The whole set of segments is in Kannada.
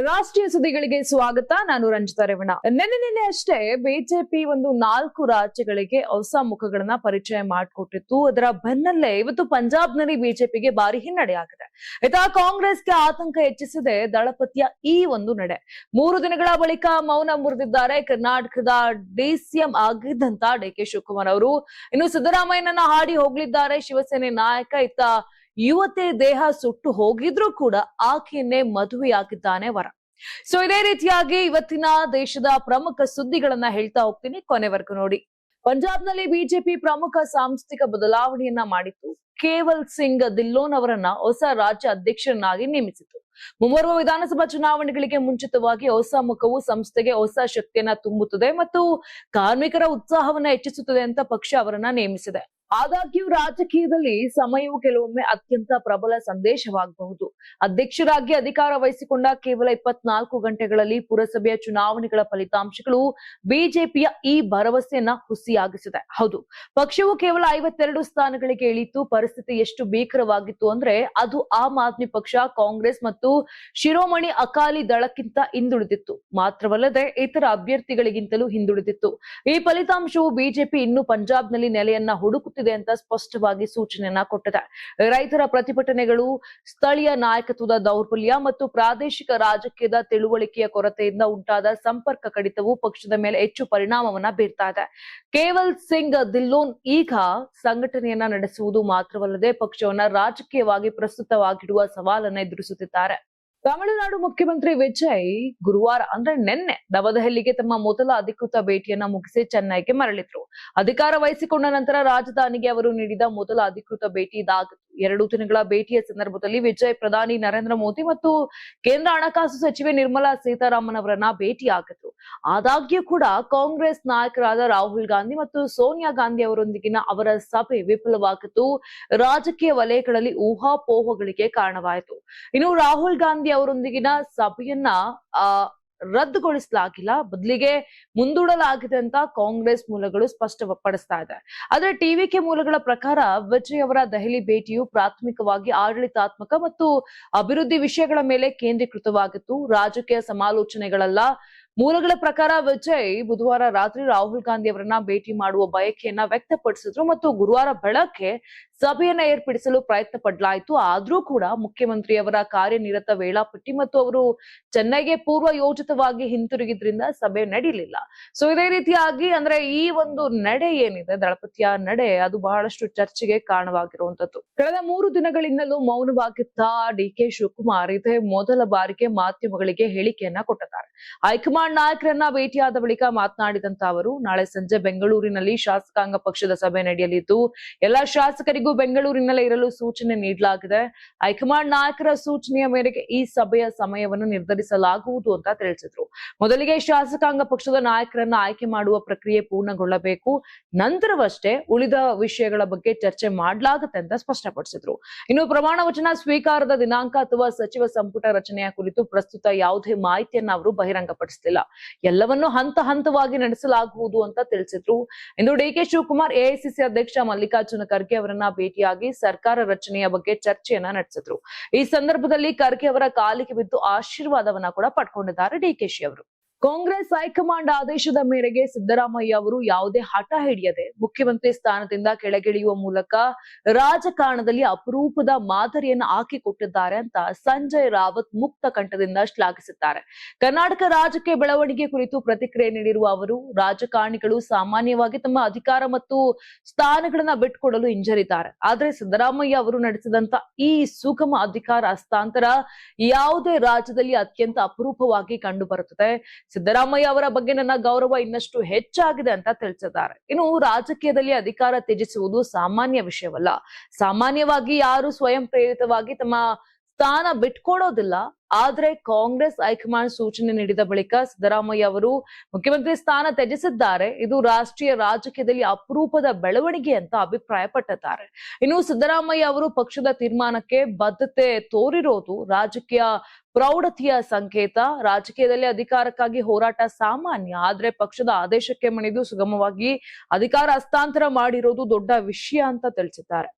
ರಾಷ್ಟ್ರೀಯ ಸುದ್ದಿಗಳಿಗೆ ಸ್ವಾಗತ. ನಾನು ರಂಜಿತಾ ರೇವಣ್ಣ. ನಿನ್ನೆ ಅಷ್ಟೇ ಬಿಜೆಪಿ ಒಂದು 4 ರಾಜ್ಯಗಳಿಗೆ ಹೊಸ ಮುಖಗಳನ್ನ ಪರಿಚಯ ಮಾಡಿಕೊಟ್ಟಿತ್ತು. ಅದರ ಬೆನ್ನಲ್ಲೇ ಇವತ್ತು ಪಂಜಾಬ್ನಲ್ಲಿ ಬಿಜೆಪಿಗೆ ಭಾರಿ ಹಿನ್ನಡೆಯಾಗಿದೆ. ಇತ್ತ ಕಾಂಗ್ರೆಸ್ಗೆ ಆತಂಕ ಹೆಚ್ಚಿಸಿದೆ ದಳಪತಿಯ ಈ ಒಂದು ನಡೆ. 3 ದಿನಗಳ ಬಳಿಕ ಮೌನ ಮುರಿದಿದ್ದಾರೆ ಕರ್ನಾಟಕದ ಡಿಸಿಎಂ ಆಗಿದ್ದಂತ ಡಿಕೆ ಶಿವಕುಮಾರ್ ಅವರು. ಇನ್ನು ಸಿದ್ದರಾಮಯ್ಯನನ್ನ ಹಾಡಿ ಹೋಗಲಿದ್ದಾರೆ ಶಿವಸೇನೆ ನಾಯಕ. ಇತ್ತ ಯುವತಿ ದೇಹ ಸುಟ್ಟು ಹೋಗಿದ್ರೂ ಕೂಡ ಆಕೆಯನ್ನೇ ಮದುವೆಯಾಗಿದ್ದಾನೆ ವರ. ಸೊ ಇದೇ ರೀತಿಯಾಗಿ ಇವತ್ತಿನ ದೇಶದ ಪ್ರಮುಖ ಸುದ್ದಿಗಳನ್ನ ಹೇಳ್ತಾ ಹೋಗ್ತೀನಿ, ಕೊನೆವರೆಗೂ ನೋಡಿ. ಪಂಜಾಬ್ನಲ್ಲಿ ಬಿಜೆಪಿ ಪ್ರಮುಖ ಸಾಂಸ್ಥಿಕ ಬದಲಾವಣೆಯನ್ನ ಮಾಡಿತ್ತು. ಕೇವಲ್ ಸಿಂಗ್ ಧಿಲ್ಲೋನ್ ಅವರನ್ನ ಹೊಸ ರಾಜ್ಯ ಅಧ್ಯಕ್ಷರನ್ನಾಗಿ ನೇಮಿಸಿತು. ಮುಂಬರುವ ವಿಧಾನಸಭಾ ಚುನಾವಣೆಗಳಿಗೆ ಮುಂಚಿತವಾಗಿ ಹೊಸ ಮುಖವು ಸಂಸ್ಥೆಗೆ ಹೊಸ ಶಕ್ತಿಯನ್ನ ತುಂಬುತ್ತದೆ ಮತ್ತು ಕಾರ್ಮಿಕರ ಉತ್ಸಾಹವನ್ನ ಹೆಚ್ಚಿಸುತ್ತದೆ ಅಂತ ಪಕ್ಷ ಅವರನ್ನ ನೇಮಿಸಿದೆ. ಆದಾಗ್ಯೂ ರಾಜಕೀಯದಲ್ಲಿ ಸಮಯವು ಕೆಲವೊಮ್ಮೆ ಅತ್ಯಂತ ಪ್ರಬಲ ಸಂದೇಶವಾಗಬಹುದು. ಅಧ್ಯಕ್ಷರಾಗಿ ಅಧಿಕಾರ ವಹಿಸಿಕೊಂಡ ಕೇವಲ 24 ಗಂಟೆಗಳಲ್ಲಿ ಪುರಸಭೆಯ ಚುನಾವಣೆಗಳ ಫಲಿತಾಂಶಗಳು ಬಿಜೆಪಿಯ ಈ ಭರವಸೆಯನ್ನ ಹುಸಿಯಾಗಿಸಿದೆ. ಹೌದು, ಪಕ್ಷವು ಕೇವಲ 52 ಸ್ಥಾನಗಳಿಗೆ ಇಳಿತು. ಪರಿಸ್ಥಿತಿ ಎಷ್ಟು ಭೀಕರವಾಗಿತ್ತು ಅಂದ್ರೆ ಅದು ಆಮ್ ಆದ್ಮಿ ಪಕ್ಷ, ಕಾಂಗ್ರೆಸ್ ಮತ್ತು ಶಿರೋಮಣಿ ಅಕಾಲಿ ದಳಕ್ಕಿಂತ ಹಿಂದುಳಿದಿತ್ತು. ಮಾತ್ರವಲ್ಲದೆ ಇತರ ಅಭ್ಯರ್ಥಿಗಳಿಗಿಂತಲೂ ಹಿಂದುಳಿದಿತ್ತು. ಈ ಫಲಿತಾಂಶವು ಬಿಜೆಪಿ ಇನ್ನು ಪಂಜಾಬ್ನಲ್ಲಿ ನೆಲೆಯನ್ನ ಹುಡುಕುತ್ತಿದೆ ಅಂತ ಸ್ಪಷ್ಟವಾಗಿ ಸೂಚನೆಯನ್ನ ಕೊಟ್ಟಿದೆ. ರೈತರ ಪ್ರತಿಭಟನೆಗಳು, ಸ್ಥಳೀಯ ನಾಯಕತ್ವದ ದೌರ್ಬಲ್ಯ ಮತ್ತು ಪ್ರಾದೇಶಿಕ ರಾಜಕೀಯದ ತಿಳುವಳಿಕೆಯ ಕೊರತೆಯಿಂದ ಉಂಟಾದ ಸಂಪರ್ಕ ಕಡಿತವು ಪಕ್ಷದ ಮೇಲೆ ಹೆಚ್ಚು ಪರಿಣಾಮವನ್ನ ಬೀರ್ತಾ ಇದೆ. ಕೇವಲ್ ಸಿಂಗ್ ಧಿಲ್ಲೋನ್ ಈಗ ಸಂಘಟನೆಯನ್ನ ನಡೆಸುವುದು ಮಾತ್ರವಲ್ಲದೆ ಪಕ್ಷವನ್ನ ರಾಜಕೀಯವಾಗಿ ಪ್ರಸ್ತುತವಾಗಿಡುವ ಸವಾಲನ್ನ ಎದುರಿಸುತ್ತಿದ್ದಾರೆ. ತಮಿಳುನಾಡು ಮುಖ್ಯಮಂತ್ರಿ ವಿಜಯ್ ಗುರುವಾರ ಅಂದ್ರೆ ನಿನ್ನೆ ನವದೆಹಲಿಗೆ ತಮ್ಮ ಮೊದಲ ಅಧಿಕೃತ ಭೇಟಿಯನ್ನ ಮುಗಿಸಿ ಚೆನ್ನೈಗೆ ಮರಳಿದ್ರು. ಅಧಿಕಾರ ವಹಿಸಿಕೊಂಡ ನಂತರ ರಾಜಧಾನಿಗೆ ಅವರು ನೀಡಿದ ಮೊದಲ ಅಧಿಕೃತ ಭೇಟಿ ಇದಾಗಿತ್ತು. 2 ದಿನಗಳ ಭೇಟಿಯ ಸಂದರ್ಭದಲ್ಲಿ ವಿಜಯ್ ಪ್ರಧಾನಿ ನರೇಂದ್ರ ಮೋದಿ ಮತ್ತು ಕೇಂದ್ರ ಹಣಕಾಸು ಸಚಿವೆ ನಿರ್ಮಲಾ ಸೀತಾರಾಮನ್ ಅವರನ್ನ ಭೇಟಿಯಾಗಿದ್ರು. ಆದಾಗ್ಯೂ ಕೂಡ ಕಾಂಗ್ರೆಸ್ ನಾಯಕರಾದ ರಾಹುಲ್ ಗಾಂಧಿ ಮತ್ತು ಸೋನಿಯಾ ಗಾಂಧಿ ಅವರೊಂದಿಗಿನ ಅವರ ಸಭೆ ವಿಫಲವಾಗಿತ್ತು. ರಾಜಕೀಯ ವಲಯಗಳಲ್ಲಿ ಊಹಾಪೋಹಗಳಿಗೆ ಕಾರಣವಾಯಿತು. ಇನ್ನು ರಾಹುಲ್ ಗಾಂಧಿ ಅವರೊಂದಿಗಿನ ಸಭೆಯನ್ನ ರದ್ದುಗೊಳಿಸಲಾಗಿಲ್ಲ, ಬದಲಿಗೆ ಮುಂದೂಡಲಾಗಿದೆ ಅಂತ ಕಾಂಗ್ರೆಸ್ ಮೂಲಗಳು ಸ್ಪಷ್ಟಪಡಿಸ್ತಾ ಇದೆ. ಆದ್ರೆ ಟಿವಿಕೆ ಮೂಲಗಳ ಪ್ರಕಾರ ವಿಜಯ್ ಅವರ ದೆಹಲಿ ಭೇಟಿಯು ಪ್ರಾಥಮಿಕವಾಗಿ ಆಡಳಿತಾತ್ಮಕ ಮತ್ತು ಅಭಿವೃದ್ಧಿ ವಿಷಯಗಳ ಮೇಲೆ ಕೇಂದ್ರೀಕೃತವಾಗಿತ್ತು, ರಾಜಕೀಯ ಸಮಾಲೋಚನೆಗಳಲ್ಲ. ಮೂಲಗಳ ಪ್ರಕಾರ ವಿಜಯ್ ಬುಧವಾರ ರಾತ್ರಿ ರಾಹುಲ್ ಗಾಂಧಿ ಅವರನ್ನ ಭೇಟಿ ಮಾಡುವ ಬಯಕೆಯನ್ನ ವ್ಯಕ್ತಪಡಿಸಿದ್ರು ಮತ್ತು ಗುರುವಾರ ಬೆಳಗ್ಗೆ ಸಭೆಯನ್ನ ಏರ್ಪಡಿಸಲು ಪ್ರಯತ್ನ ಪಡಲಾಯಿತು. ಆದ್ರೂ ಕೂಡ ಮುಖ್ಯಮಂತ್ರಿಯವರ ಕಾರ್ಯನಿರತ ವೇಳಾಪಟ್ಟಿ ಮತ್ತು ಅವರು ಚೆನ್ನೈಗೆ ಪೂರ್ವ ಯೋಜಿತವಾಗಿ ಹಿಂತಿರುಗಿದ್ರಿಂದ ಸಭೆ ನಡೆಯಲಿಲ್ಲ. ಸೊ ಇದೇ ರೀತಿಯಾಗಿ ಅಂದ್ರೆ ಈ ಒಂದು ನಡೆ ಏನಿದೆ, ದಳಪತಿಯ ನಡೆ, ಅದು ಬಹಳಷ್ಟು ಚರ್ಚೆಗೆ ಕಾರಣವಾಗಿರುವಂತದ್ದು. ಕಳೆದ 3 ದಿನಗಳಿಂದಲೂ ಮೌನವಾಗಿದ್ದ ಡಿಕೆ ಶಿವಕುಮಾರ್ ಇದೇ ಮೊದಲ ಬಾರಿಗೆ ಮಾಧ್ಯಮಗಳಿಗೆ ಹೇಳಿಕೆಯನ್ನ ಕೊಟ್ಟಿದ್ದಾರೆ. ಹೈಕಮಾಂಡ್ ನಾಯಕರನ್ನ ಭೇಟಿಯಾದ ಬಳಿಕ ಮಾತನಾಡಿದಂತ ಅವರು, ನಾಳೆ ಸಂಜೆ ಬೆಂಗಳೂರಿನಲ್ಲಿ ಶಾಸಕಾಂಗ ಪಕ್ಷದ ಸಭೆ ನಡೆಯಲಿದ್ದು ಎಲ್ಲಾ ಶಾಸಕರಿಗೂ ಬೆಂಗಳೂರಿನಲ್ಲೇ ಇರಲು ಸೂಚನೆ ನೀಡಲಾಗಿದೆ. ಹೈಕಮಾಂಡ್ ನಾಯಕರ ಸೂಚನೆಯ ಮೇರೆಗೆ ಈ ಸಭೆಯ ಸಮಯವನ್ನು ನಿರ್ಧರಿಸಲಾಗುವುದು ಅಂತ ತಿಳಿಸಿದ್ರು. ಮೊದಲಿಗೆ ಶಾಸಕಾಂಗ ಪಕ್ಷದ ನಾಯಕರನ್ನ ಆಯ್ಕೆ ಮಾಡುವ ಪ್ರಕ್ರಿಯೆ ಪೂರ್ಣಗೊಳ್ಳಬೇಕು, ನಂತರವಷ್ಟೇ ಉಳಿದ ವಿಷಯಗಳ ಬಗ್ಗೆ ಚರ್ಚೆ ಮಾಡಲಾಗುತ್ತೆ ಅಂತ ಸ್ಪಷ್ಟಪಡಿಸಿದ್ರು. ಇನ್ನು ಪ್ರಮಾಣ ವಚನ ಸ್ವೀಕಾರದ ದಿನಾಂಕ ಅಥವಾ ಸಚಿವ ಸಂಪುಟ ರಚನೆಯ ಕುರಿತು ಪ್ರಸ್ತುತ ಯಾವುದೇ ಮಾಹಿತಿಯನ್ನ ಅವರು ಬಹಿರಂಗಪಡಿಸಲಿಲ್ಲ. ಎಲ್ಲವನ್ನೂ ಹಂತ ಹಂತವಾಗಿ ನಡೆಸಲಾಗುವುದು ಅಂತ ತಿಳಿಸಿದ್ರು. ಇಂದು ಡಿಕೆ ಶಿವಕುಮಾರ್ ಎಐಸಿಸಿ ಅಧ್ಯಕ್ಷ ಮಲ್ಲಿಕಾರ್ಜುನ ಖರ್ಗೆ ಅವರನ್ನ ಭೇಟಿಯಾಗಿ ಸರ್ಕಾರ ರಚನೆಯ ಬಗ್ಗೆ ಚರ್ಚೆಯನ್ನ ನಡೆಸಿದ್ರು. ಈ ಸಂದರ್ಭದಲ್ಲಿ ಖರ್ಗೆ ಅವರ ಕಾಲಿಗೆ ಬಿದ್ದು ಆಶೀರ್ವಾದವನ್ನ ಕೂಡ ಪಡ್ಕೊಂಡಿದ್ದಾರೆ ಡಿಕೆಶಿ ಅವರು. ಕಾಂಗ್ರೆಸ್ ಹೈಕಮಾಂಡ್ ಆದೇಶದ ಮೇರೆಗೆ ಸಿದ್ದರಾಮಯ್ಯ ಅವರು ಯಾವುದೇ ಹಠ ಹಿಡಿಯದೆ ಮುಖ್ಯಮಂತ್ರಿ ಸ್ಥಾನದಿಂದ ಕೆಳಗಿಳಿಯುವ ಮೂಲಕ ರಾಜಕಾರಣದಲ್ಲಿ ಅಪರೂಪದ ಮಾದರಿಯನ್ನು ಹಾಕಿಕೊಟ್ಟಿದ್ದಾರೆ ಅಂತ ಸಂಜಯ್ ರಾವತ್ ಮುಕ್ತ ಕಂಠದಿಂದ ಶ್ಲಾಘಿಸಿದ್ದಾರೆ. ಕರ್ನಾಟಕ ರಾಜಕೀಯ ಬೆಳವಣಿಗೆ ಕುರಿತು ಪ್ರತಿಕ್ರಿಯೆ ನೀಡಿರುವ ಅವರು, ರಾಜಕಾರಣಿಗಳು ಸಾಮಾನ್ಯವಾಗಿ ತಮ್ಮ ಅಧಿಕಾರ ಮತ್ತು ಸ್ಥಾನಗಳನ್ನ ಬಿಟ್ಟುಕೊಡಲು ಹಿಂಜರಿತಾರೆ. ಆದ್ರೆ ಸಿದ್ದರಾಮಯ್ಯ ಅವರು ನಡೆಸಿದಂತ ಈ ಸುಗಮ ಅಧಿಕಾರ ಹಸ್ತಾಂತರ ಯಾವುದೇ ರಾಜ್ಯದಲ್ಲಿ ಅತ್ಯಂತ ಅಪರೂಪವಾಗಿ ಕಂಡು ಬರುತ್ತದೆ. ಸಿದ್ದರಾಮಯ್ಯ ಅವರ ಬಗ್ಗೆ ನನ್ನ ಗೌರವ ಇನ್ನಷ್ಟು ಹೆಚ್ಚಾಗಿದೆ ಅಂತ ತಿಳಿಸಿದ್ದಾರೆ. ಇನ್ನು ರಾಜಕೀಯದಲ್ಲಿ ಅಧಿಕಾರ ತ್ಯಜಿಸುವುದು ಸಾಮಾನ್ಯ ವಿಷಯವಲ್ಲ. ಸಾಮಾನ್ಯವಾಗಿ ಯಾರು ಸ್ವಯಂ ಪ್ರೇರಿತವಾಗಿ ತಮ್ಮ ಸ್ಥಾನ ಬಿಟ್ಕೊಡೋದಿಲ್ಲ. ಆದ್ರೆ ಕಾಂಗ್ರೆಸ್ ಹೈಕಮಾಂಡ್ ಸೂಚನೆ ನೀಡಿದ ಬಳಿಕ ಸಿದ್ದರಾಮಯ್ಯ ಅವರು ಮುಖ್ಯಮಂತ್ರಿ ಸ್ಥಾನ ತ್ಯಜಿಸಿದ್ದಾರೆ. ಇದು ರಾಷ್ಟ್ರೀಯ ರಾಜಕೀಯದಲ್ಲಿ ಅಪರೂಪದ ಬೆಳವಣಿಗೆ ಅಂತ ಅಭಿಪ್ರಾಯಪಟ್ಟಿದ್ದಾರೆ. ಇನ್ನು ಸಿದ್ದರಾಮಯ್ಯ ಅವರು ಪಕ್ಷದ ತೀರ್ಮಾನಕ್ಕೆ ಬದ್ಧತೆ ತೋರಿರೋದು ರಾಜಕೀಯ ಪ್ರೌಢತೆಯ ಸಂಕೇತ. ರಾಜಕೀಯದಲ್ಲಿ ಅಧಿಕಾರಕ್ಕಾಗಿ ಹೋರಾಟ ಸಾಮಾನ್ಯ, ಆದ್ರೆ ಪಕ್ಷದ ಆದೇಶಕ್ಕೆ ಮಣಿದು ಸುಗಮವಾಗಿ ಅಧಿಕಾರ ಹಸ್ತಾಂತರ ಮಾಡಿರೋದು ದೊಡ್ಡ ವಿಷಯ ಅಂತ ತಿಳಿಸಿದ್ದಾರೆ.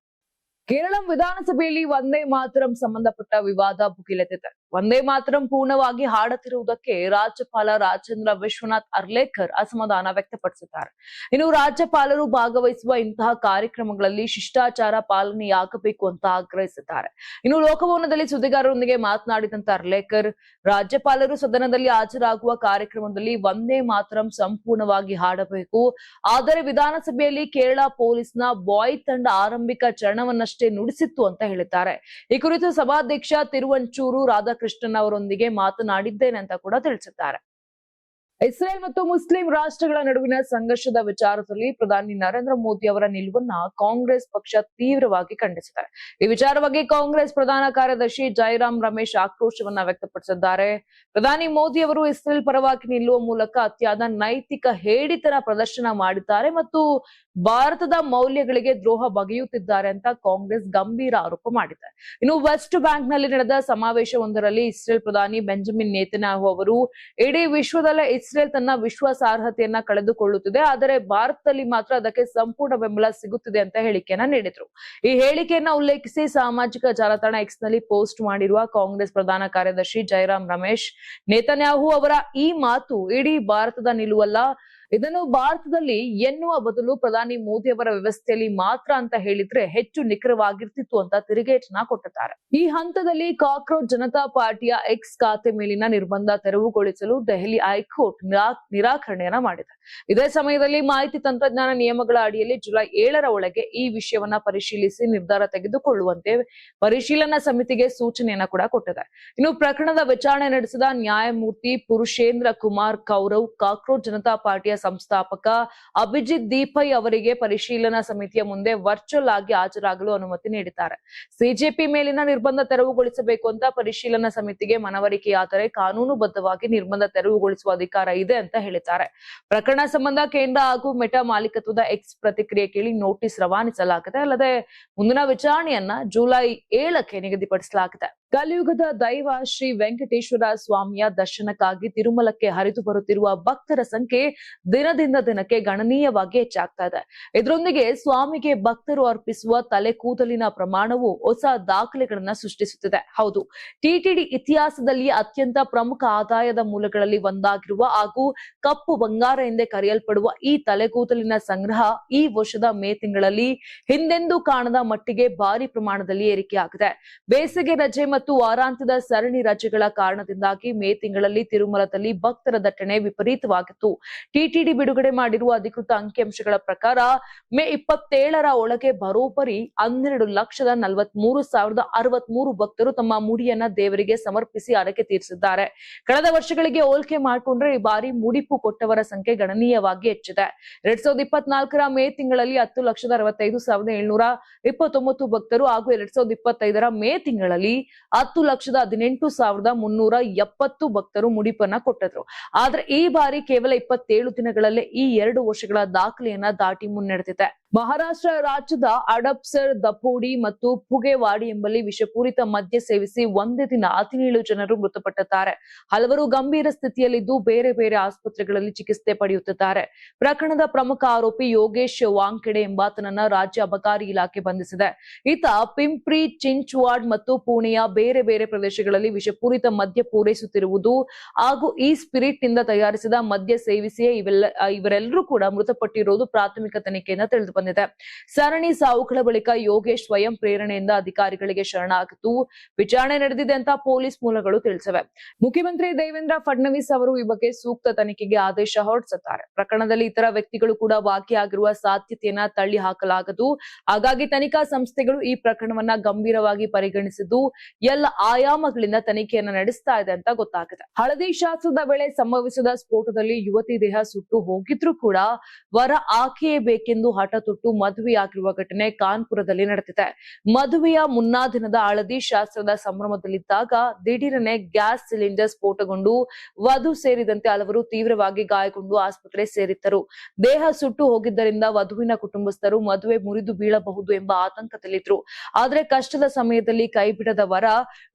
ಕೇರಳ ವಿಧಾನಸಭೆಯಲ್ಲಿ ವಂದೇ ಮಾತರಂ ಸಂಬಂಧಪಟ್ಟ ವಿವಾದ ಭುಗಿಲೆದ್ದಿದೆ. ವಂದೇ ಮಾತರಂ ಪೂರ್ಣವಾಗಿ ಹಾಡುತ್ತಿರುವುದಕ್ಕೆ ರಾಜ್ಯಪಾಲ ರಾಜೇಂದ್ರ ವಿಶ್ವನಾಥ್ ಅರ್ಲೇಕರ್ ಅಸಮಾಧಾನ ವ್ಯಕ್ತಪಡಿಸಿದ್ದಾರೆ. ಇನ್ನು ರಾಜ್ಯಪಾಲರು ಭಾಗವಹಿಸುವ ಇಂತಹ ಕಾರ್ಯಕ್ರಮಗಳಲ್ಲಿ ಶಿಷ್ಟಾಚಾರ ಪಾಲನೆಯಾಗಬೇಕು ಅಂತ ಆಗ್ರಹಿಸಿದ್ದಾರೆ. ಇನ್ನು ಲೋಕಭವನದಲ್ಲಿ ಸುದ್ದಿಗಾರರೊಂದಿಗೆ ಮಾತನಾಡಿದಂತ ಅರ್ಲೇಕರ್, ರಾಜ್ಯಪಾಲರು ಸದನದಲ್ಲಿ ಹಾಜರಾಗುವ ಕಾರ್ಯಕ್ರಮದಲ್ಲಿ ವಂದೇ ಮಾತರಂ ಸಂಪೂರ್ಣವಾಗಿ ಹಾಡಬೇಕು. ಆದರೆ ವಿಧಾನಸಭೆಯಲ್ಲಿ ಕೇರಳ ಪೊಲೀಸ್ನ ಬಾಯ್ ತಂಡ ಆರಂಭಿಕ ಚರಣವನ್ನಷ್ಟೇ ನುಡಿಸಿತ್ತು ಅಂತ ಹೇಳಿದ್ದಾರೆ. ಈ ಕುರಿತು ಸಭಾಧ್ಯಕ್ಷ ತಿರುವಂಚೂರು ರಾಧಾಕೃಷ್ಣನ್ ಅವರೊಂದಿಗೆ ಮಾತನಾಡಿದ್ದೇನೆ ಅಂತ ಕೂಡ ತಿಳಿಸಿದ್ದಾರೆ. ಇಸ್ರೇಲ್ ಮತ್ತು ಮುಸ್ಲಿಂ ರಾಷ್ಟ್ರಗಳ ನಡುವಿನ ಸಂಘರ್ಷದ ವಿಚಾರದಲ್ಲಿ ಪ್ರಧಾನಿ ನರೇಂದ್ರ ಮೋದಿ ಅವರ ನಿಲುವನ್ನ ಕಾಂಗ್ರೆಸ್ ಪಕ್ಷ ತೀವ್ರವಾಗಿ ಖಂಡಿಸಿದೆ. ಈ ವಿಚಾರವಾಗಿ ಕಾಂಗ್ರೆಸ್ ಪ್ರಧಾನ ಕಾರ್ಯದರ್ಶಿ ಜೈರಾಮ್ ರಮೇಶ್ ಆಕ್ರೋಶವನ್ನ ವ್ಯಕ್ತಪಡಿಸಿದ್ದಾರೆ. ಪ್ರಧಾನಿ ಮೋದಿ ಅವರು ಇಸ್ರೇಲ್ ಪರವಾಗಿ ನಿಲ್ಲುವ ಮೂಲಕ ಅತಿಯಾದ ನೈತಿಕ ಹೇಡಿತನ ಪ್ರದರ್ಶನ ಮಾಡಿದ್ದಾರೆ ಮತ್ತು ಭಾರತದ ಮೌಲ್ಯಗಳಿಗೆ ದ್ರೋಹ ಬಗೆಯುತ್ತಿದ್ದಾರೆ ಅಂತ ಕಾಂಗ್ರೆಸ್ ಗಂಭೀರ ಆರೋಪ ಮಾಡಿದೆ. ಇನ್ನು ವೆಸ್ಟ್ ಬ್ಯಾಂಕ್ ನಲ್ಲಿ ನಡೆದ ಸಮಾವೇಶವೊಂದರಲ್ಲಿ ಇಸ್ರೇಲ್ ಪ್ರಧಾನಿ ಬೆಂಜಮಿನ್ ನೇತನ್ಯಾಹು ಅವರು ಇಡೀ ವಿಶ್ವದಲ್ಲೇ ಇಸ್ರೇಲ್ ತನ್ನ ವಿಶ್ವಾಸಾರ್ಹತೆಯನ್ನ ಕಳೆದುಕೊಳ್ಳುತ್ತಿದೆ, ಆದರೆ ಭಾರತದಲ್ಲಿ ಮಾತ್ರ ಅದಕ್ಕೆ ಸಂಪೂರ್ಣ ಬೆಂಬಲ ಸಿಗುತ್ತಿದೆ ಅಂತ ಹೇಳಿಕೆಯನ್ನ ನೀಡಿದ್ರು. ಈ ಹೇಳಿಕೆಯನ್ನ ಉಲ್ಲೇಖಿಸಿ ಸಾಮಾಜಿಕ ಜಾಲತಾಣ ಎಕ್ಸ್ ನಲ್ಲಿ ಪೋಸ್ಟ್ ಮಾಡಿರುವ ಕಾಂಗ್ರೆಸ್ ಪ್ರಧಾನ ಕಾರ್ಯದರ್ಶಿ ಜೈರಾಮ್ ರಮೇಶ್, ನೇತನ್ಯಾಹು ಅವರ ಈ ಮಾತು ಇಡೀ ಭಾರತದ ನಿಲುವಲ್ಲ, ಇದನ್ನು ಭಾರತದಲ್ಲಿ ಎನ್ನುವ ಬದಲು ಪ್ರಧಾನಿ ಮೋದಿ ಅವರ ವ್ಯವಸ್ಥೆಯಲ್ಲಿ ಮಾತ್ರ ಅಂತ ಹೇಳಿದ್ರೆ ಹೆಚ್ಚು ನಿಖರವಾಗಿರ್ತಿತ್ತು ಅಂತ ತಿರುಗೇಟನ್ನ ಕೊಟ್ಟಿದ್ದಾರೆ. ಈ ಹಂತದಲ್ಲಿ ಕಾಕ್ರೋಚ್ ಜನತಾ ಪಾರ್ಟಿಯ ಎಕ್ಸ್ ಖಾತೆ ಮೇಲಿನ ನಿರ್ಬಂಧ ತೆರವುಗೊಳಿಸಲು ದೆಹಲಿ ಹೈಕೋರ್ಟ್ ನಿರಾಕರಣೆಯನ್ನ ಮಾಡಿದೆ. ಇದೇ ಸಮಯದಲ್ಲಿ ಮಾಹಿತಿ ತಂತ್ರಜ್ಞಾನ ನಿಯಮಗಳ ಅಡಿಯಲ್ಲಿ ಜುಲೈ 7ರ ಒಳಗೆ ಈ ವಿಷಯವನ್ನ ಪರಿಶೀಲಿಸಿ ನಿರ್ಧಾರ ತೆಗೆದುಕೊಳ್ಳುವಂತೆ ಪರಿಶೀಲನಾ ಸಮಿತಿಗೆ ಸೂಚನೆಯನ್ನ ಕೂಡ ಕೊಟ್ಟಿದೆ. ಇನ್ನು ಪ್ರಕರಣದ ವಿಚಾರಣೆ ನಡೆಸಿದ ನ್ಯಾಯಮೂರ್ತಿ ಪುರುಷೇಂದ್ರ ಕುಮಾರ್ ಕೌರವ್ ಕಾಕ್ರೋಚ್ ಜನತಾ ಪಾರ್ಟಿಯ ಸಂಸ್ಥಾಪಕ ಅಭಿಜಿತ್ ದೀಪೈ ಅವರಿಗೆ ಪರಿಶೀಲನಾ ಸಮಿತಿಯ ಮುಂದೆ ವರ್ಚುವಲ್ ಆಗಿ ಹಾಜರಾಗಲು ಅನುಮತಿ ನೀಡಿದ್ದಾರೆ. ಸಿಜೆಪಿ ಮೇಲಿನ ನಿರ್ಬಂಧ ತೆರವುಗೊಳಿಸಬೇಕು ಅಂತ ಪರಿಶೀಲನಾ ಸಮಿತಿಗೆ ಮನವರಿಕೆಯಾದರೆ ಕಾನೂನುಬದ್ಧವಾಗಿ ನಿರ್ಬಂಧ ತೆರವುಗೊಳಿಸುವ ಅಧಿಕಾರ ಇದೆ ಅಂತ ಹೇಳಿದ್ದಾರೆ. ಪ್ರಕರಣ ಸಂಬಂಧ ಕೇಂದ್ರ ಹಾಗೂ ಮೆಟಾ ಮಾಲೀಕತ್ವದ ಎಕ್ಸ್ ಪ್ರತಿಕ್ರಿಯೆ ಕೇಳಿ ನೋಟಿಸ್ ರವಾನಿಸಲಾಗಿದೆ. ಅಲ್ಲದೆ ಮುಂದಿನ ವಿಚಾರಣೆಯನ್ನ ಜುಲೈ 7ಕ್ಕೆ ನಿಗದಿಪಡಿಸಲಾಗಿದೆ. ಕಲಿಯುಗದ ದೈವ ಶ್ರೀ ವೆಂಕಟೇಶ್ವರ ಸ್ವಾಮಿಯ ದರ್ಶನಕ್ಕಾಗಿ ತಿರುಮಲಕ್ಕೆ ಹರಿದು ಬರುತ್ತಿರುವ ಭಕ್ತರ ಸಂಖ್ಯೆ ದಿನದಿಂದ ದಿನಕ್ಕೆ ಗಣನೀಯವಾಗಿ ಹೆಚ್ಚಾಗ್ತಾ ಇದೆ. ಇದರೊಂದಿಗೆ ಸ್ವಾಮಿಗೆ ಭಕ್ತರು ಅರ್ಪಿಸುವ ತಲೆ ಕೂದಲಿನ ಪ್ರಮಾಣವು ಹೊಸ ದಾಖಲೆಗಳನ್ನ ಸೃಷ್ಟಿಸುತ್ತಿದೆ. ಹೌದು, ಟಿಟಿಡಿ ಇತಿಹಾಸದಲ್ಲಿ ಅತ್ಯಂತ ಪ್ರಮುಖ ಆದಾಯದ ಮೂಲಗಳಲ್ಲಿ ಒಂದಾಗಿರುವ ಹಾಗೂ ಕಪ್ಪು ಬಂಗಾರ ಎಂದೇ ಕರೆಯಲ್ಪಡುವ ಈ ತಲೆಗೂದಲಿನ ಸಂಗ್ರಹ ಈ ವರ್ಷದ ಮೇ ತಿಂಗಳಲ್ಲಿ ಹಿಂದೆಂದೂ ಕಾಣದ ಮಟ್ಟಿಗೆ ಭಾರಿ ಪ್ರಮಾಣದಲ್ಲಿ ಏರಿಕೆಯಾಗಿದೆ. ಬೇಸಿಗೆ ರಜೆ ಮತ್ತು ವಾರಾಂತ್ಯದ ಸರಣಿ ರಜೆಗಳ ಕಾರಣದಿಂದಾಗಿ ಮೇ ತಿಂಗಳಲ್ಲಿ ತಿರುಮಲದಲ್ಲಿ ಭಕ್ತರ ದಟ್ಟಣೆ ವಿಪರೀತವಾಗಿತ್ತು. ಟಿಟಿಡಿ ಬಿಡುಗಡೆ ಮಾಡಿರುವ ಅಧಿಕೃತ ಅಂಕಿಅಂಶಗಳ ಪ್ರಕಾರ ಮೇ 27ರ ಒಳಗೆ ಬರೋಬ್ಬರಿ 12,43,063 ಭಕ್ತರು ತಮ್ಮ ಮುಡಿಯನ್ನ ದೇವರಿಗೆ ಸಮರ್ಪಿಸಿ ಹರಕೆ ತೀರಿಸಿದ್ದಾರೆ. ಕಳೆದ ವರ್ಷಗಳಿಗೆ ಹೋಲಿಕೆ ಮಾಡಿಕೊಂಡ್ರೆ ಈ ಬಾರಿ ಮುಡಿಪು ಕೊಟ್ಟವರ ಸಂಖ್ಯೆ ಗಣನೀಯವಾಗಿ ಹೆಚ್ಚಿದೆ. 2024ರ ಮೇ ತಿಂಗಳಲ್ಲಿ 10,65,729 ಭಕ್ತರು ಹಾಗೂ 2025ರ ಮೇ ತಿಂಗಳಲ್ಲಿ 10,18,370 ಭಕ್ತರು ಮುಡಿಪನ್ನ ಕೊಟ್ಟಿದ್ರು. ಆದ್ರೆ ಈ ಬಾರಿ ಕೇವಲ 27 ದಿನಗಳಲ್ಲೇ ಈ 2 ವರ್ಷಗಳ ದಾಖಲೆಯನ್ನ ದಾಟಿ ಮುನ್ನಡೆದಿದೆ. ಮಹಾರಾಷ್ಟ್ರ ರಾಜ್ಯದ ಹಡಪ್ಸರ್, ದಪೋಡಿ ಮತ್ತು ಪುಗೇವಾಡಿ ಎಂಬಲ್ಲಿ ವಿಷಪೂರಿತ ಮದ್ಯ ಸೇವಿಸಿ ಒಂದೇ ದಿನ 17 ಜನರು ಮೃತಪಟ್ಟಿದ್ದಾರೆ. ಹಲವರು ಗಂಭೀರ ಸ್ಥಿತಿಯಲ್ಲಿದ್ದು ಬೇರೆ ಬೇರೆ ಆಸ್ಪತ್ರೆಗಳಲ್ಲಿ ಚಿಕಿತ್ಸೆ ಪಡೆಯುತ್ತಿದ್ದಾರೆ. ಪ್ರಕರಣದ ಪ್ರಮುಖ ಆರೋಪಿ ಯೋಗೇಶ್ ವಾಂಕೆಡೆ ಎಂಬಾತನನ್ನ ರಾಜ್ಯ ಅಬಕಾರಿ ಇಲಾಖೆ ಬಂಧಿಸಿದೆ. ಈತ ಪಿಂಪ್ರಿ ಚಿಂಚ್ವಾಡ್ ಮತ್ತು ಪುಣೆಯ ಬೇರೆ ಬೇರೆ ಪ್ರದೇಶಗಳಲ್ಲಿ ವಿಷಪೂರಿತ ಮದ್ಯ ಪೂರೈಸುತ್ತಿರುವುದು ಹಾಗೂ ಈ ಸ್ಪಿರಿಟ್ ನಿಂದ ತಯಾರಿಸಿದ ಮದ್ಯ ಸೇವಿಸಿಯೇ ಇವರೆಲ್ಲರೂ ಕೂಡ ಮೃತಪಟ್ಟಿರುವುದು ಪ್ರಾಥಮಿಕ ತನಿಖೆಯಿಂದ ತಿಳಿದು ಬಂದಿದೆ. ಸರಣಿ ಸಾವುಗಳ ಬಳಿಕ ಯೋಗೇಶ್ ಸ್ವಯಂ ಪ್ರೇರಣೆಯಿಂದ ಅಧಿಕಾರಿಗಳಿಗೆ ಶರಣಾಗಿದ್ದು ವಿಚಾರಣೆ ನಡೆದಿದೆ ಅಂತ ಪೊಲೀಸ್ ಮೂಲಗಳು ತಿಳಿಸಿವೆ. ಮುಖ್ಯಮಂತ್ರಿ ದೇವೇಂದ್ರ ಫಡ್ನವೀಸ್ ಅವರು ಈ ಬಗ್ಗೆ ಸೂಕ್ತ ತನಿಖೆಗೆ ಆದೇಶ ಹೊರಡಿಸಿದ್ದಾರೆ. ಪ್ರಕರಣದಲ್ಲಿ ಇತರ ವ್ಯಕ್ತಿಗಳು ಕೂಡ ಭಾಗಿಯಾಗಿರುವ ಸಾಧ್ಯತೆಯನ್ನ ತಳ್ಳಿ ಹಾಕಲಾಗದು. ಹಾಗಾಗಿ ತನಿಖಾ ಸಂಸ್ಥೆಗಳು ಈ ಪ್ರಕರಣವನ್ನ ಗಂಭೀರವಾಗಿ ಪರಿಗಣಿಸಿದ್ದು ಎಲ್ಲ ಆಯಾಮಗಳಿಂದ ತನಿಖೆಯನ್ನ ನಡೆಸ್ತಾ ಇದೆ ಅಂತ ಗೊತ್ತಾಗಿದೆ. ಹಳದಿ ಶಾಸ್ತ್ರದ ವೇಳೆ ಸಂಭವಿಸಿದ ಸ್ಫೋಟದಲ್ಲಿ ಯುವತಿ ದೇಹ ಸುಟ್ಟು ಹೋಗಿದ್ರು ಕೂಡ ವರ ಆಕೆಯೇ ಬೇಕೆಂದು ಹಠ ತೊಟ್ಟು ಮದುವೆಯಾಗಿರುವ ಘಟನೆ ಕಾನ್ಪುರದಲ್ಲಿ ನಡೆದಿದೆ. ಮದುವೆಯ ಮುನ್ನಾ ದಿನದ ಹಳದಿ ಶಾಸ್ತ್ರದ ಸಂಭ್ರಮದಲ್ಲಿದ್ದಾಗ ದಿಢೀರನೆ ಗ್ಯಾಸ್ ಸಿಲಿಂಡರ್ ಸ್ಫೋಟಗೊಂಡು ವಧು ಸೇರಿದಂತೆ ಹಲವರು ತೀವ್ರವಾಗಿ ಗಾಯಗೊಂಡು ಆಸ್ಪತ್ರೆ ಸೇರಿದ್ದರು. ದೇಹ ಸುಟ್ಟು ಹೋಗಿದ್ದರಿಂದ ವಧುವಿನ ಕುಟುಂಬಸ್ಥರು ಮದುವೆ ಮುರಿದು ಬೀಳಬಹುದು ಎಂಬ ಆತಂಕದಲ್ಲಿದ್ರು. ಆದ್ರೆ ಕಷ್ಟದ ಸಮಯದಲ್ಲಿ ಕೈ ಬಿಡದ ವರ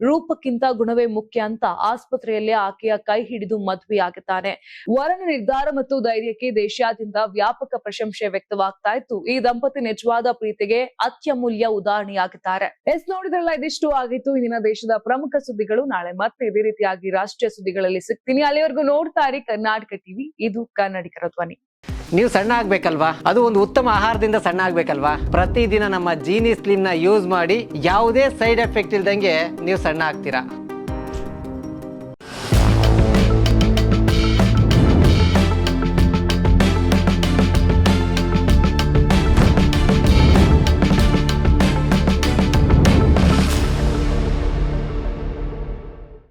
ರೂಪಕ್ಕಿಂತ ಗುಣವೇ ಮುಖ್ಯ ಅಂತ ಆಸ್ಪತ್ರೆಯಲ್ಲೇ ಆಕೆಯ ಕೈ ಹಿಡಿದು ಮದುವೆಯಾಗಿದ್ದಾನೆ. ವರನ ನಿರ್ಧಾರ ಮತ್ತು ಧೈರ್ಯಕ್ಕೆ ದೇಶಾದ್ಯಂತ ವ್ಯಾಪಕ ಪ್ರಶಂಸೆ ವ್ಯಕ್ತವಾಗ್ತಾ ಇತ್ತು. ಈ ದಂಪತಿ ನಿಜವಾದ ಪ್ರೀತಿಗೆ ಅತ್ಯಮೂಲ್ಯ ಉದಾಹರಣೆಯಾಗಿದ್ದಾರೆ. ನೋಡಿದ್ರಲ್ಲ, ಇದಿಷ್ಟು ಆಗಿತ್ತು ಇಂದಿನ ದೇಶದ ಪ್ರಮುಖ ಸುದ್ದಿಗಳು. ನಾಳೆ ಮತ್ತೆ ಇದೇ ರೀತಿಯಾಗಿ ರಾಷ್ಟ್ರೀಯ ಸುದ್ದಿಗಳಲ್ಲಿ ಸಿಗ್ತೀನಿ. ಅಲ್ಲಿವರೆಗೂ ನೋಡ್ತಾ ಇರಿ ಕರ್ನಾಟಕ ಟಿವಿ, ಇದು ಕನ್ನಡಿಗರ ಧ್ವನಿ. ನೀವು ಸಣ್ಣ ಆಗ್ಬೇಕಲ್ವಾ? ಅದು ಒಂದು ಉತ್ತಮ ಆಹಾರದಿಂದ ಸಣ್ಣ ಆಗ್ಬೇಕಲ್ವಾ? ಪ್ರತಿದಿನ ನಮ್ಮ ಜೀನಿ ಸ್ಲಿಮ್ ನ ಯೂಸ್ ಮಾಡಿ ಯಾವುದೇ ಸೈಡ್ ಎಫೆಕ್ಟ್ ಇಲ್ದಂಗೆ ನೀವು ಸಣ್ಣ ಆಗ್ತೀರಾ.